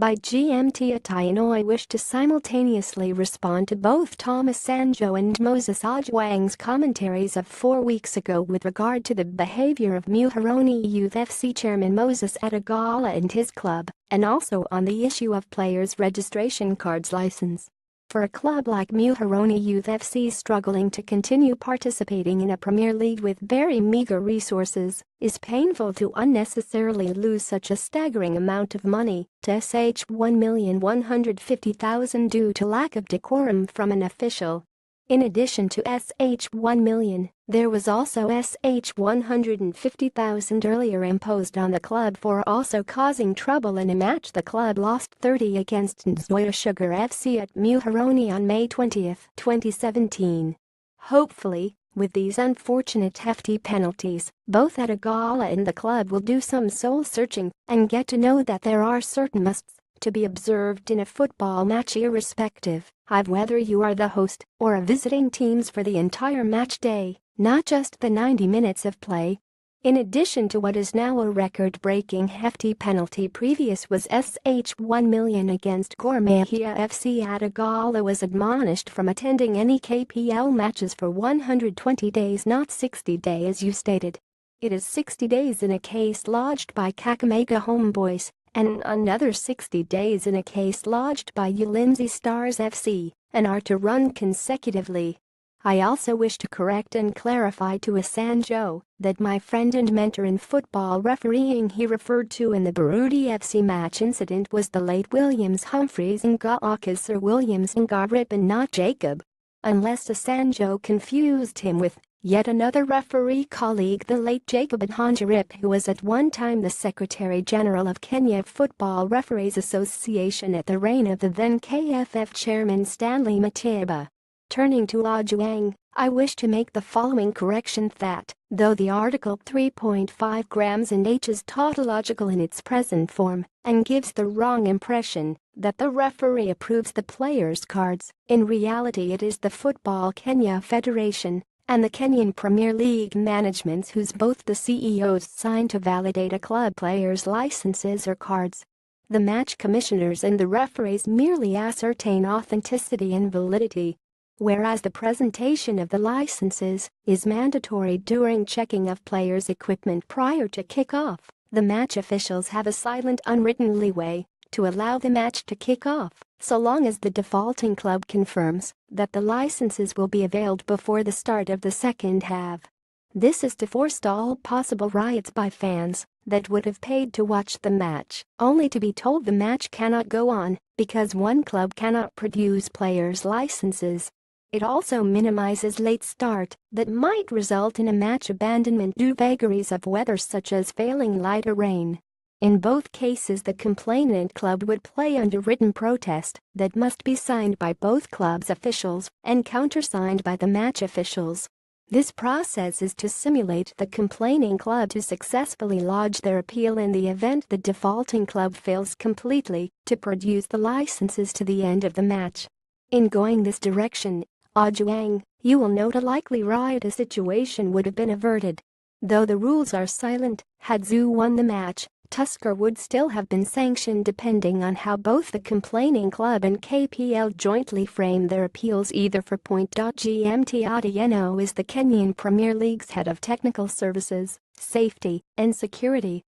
by GMT Otienoi wished to simultaneously respond to both Osanjo and Moses Ojwang's commentaries of 4 weeks ago with regard to the behavior of MUHORONI Youth FC chairman Moses at a gala and his club, and also on the issue of players' registration cards license. For a club like MUHORONI Youth FC struggling to continue participating in a Premier League with very meager resources, is painful to unnecessarily lose such a staggering amount of money to $1,150,000 due to lack of decorum from an official. In addition to $1 million, there was also $150,000 earlier imposed on the club for also causing trouble in a match the club lost 30 against Nzoia Sugar FC at MUHORONI on May 20, 2017. Hopefully, with these unfortunate hefty penalties, both at a gala and the club will do some soul-searching and get to know that there are certain musts to be observed in a football match irrespective of whether you are the host or a visiting teams for the entire match day, not just the 90 minutes of play. In addition to what is now a record-breaking hefty penalty, previous was $1 million against Gor Mahia FC at a gala was admonished from attending any KPL matches for 120 days, not 60 days as you stated. It is 60 days in a case lodged by Kakamega Homeboys and another 60 days in a case lodged by Ulinzi Stars FC, and are to run consecutively. I also wish to correct and clarify to Osanjo that my friend and mentor in football refereeing he referred to in the Burundi FC match incident was the late Williams Humphreys Ngaukas Sir Williams Ngarip and not Jacob. Unless Osanjo confused him with yet another referee colleague, the late Jacob Ngarip, who was at one time the Secretary General of Kenya Football Referees Association at the reign of the then KFF chairman Stanley Matiba. Turning to Ojwang, I wish to make the following correction that, though the article 3.5 grams and H is tautological in its present form and gives the wrong impression that the referee approves the players' cards, in reality it is the Football Kenya Federation and the Kenyan Premier League managements whose both the CEOs sign to validate a club player's licenses or cards. The match commissioners and the referees merely ascertain authenticity and validity, whereas the presentation of the licenses is mandatory during checking of players' equipment prior to kick-off. The match officials have a silent unwritten leeway to allow the match to kick off, so long as the defaulting club confirms that the licenses will be availed before the start of the second half. This is to forestall possible riots by fans that would have paid to watch the match, only to be told the match cannot go on because one club cannot produce players' licenses. It also minimizes late start that might result in a match abandonment due to vagaries of weather such as failing light or rain. In both cases, the complainant club would play under written protest that must be signed by both clubs' officials and countersigned by the match officials. This process is to simulate the complaining club to successfully lodge their appeal in the event the defaulting club fails completely to produce the licenses to the end of the match. In going this direction, Ojwang, you will note a likely riotous situation would have been averted. Though the rules are silent, had Zoo won the match, Tusker would still have been sanctioned depending on how both the complaining club and KPL jointly frame their appeals either for point. GMT Otienoi is the Kenyan Premier League's head of technical services, safety, and security,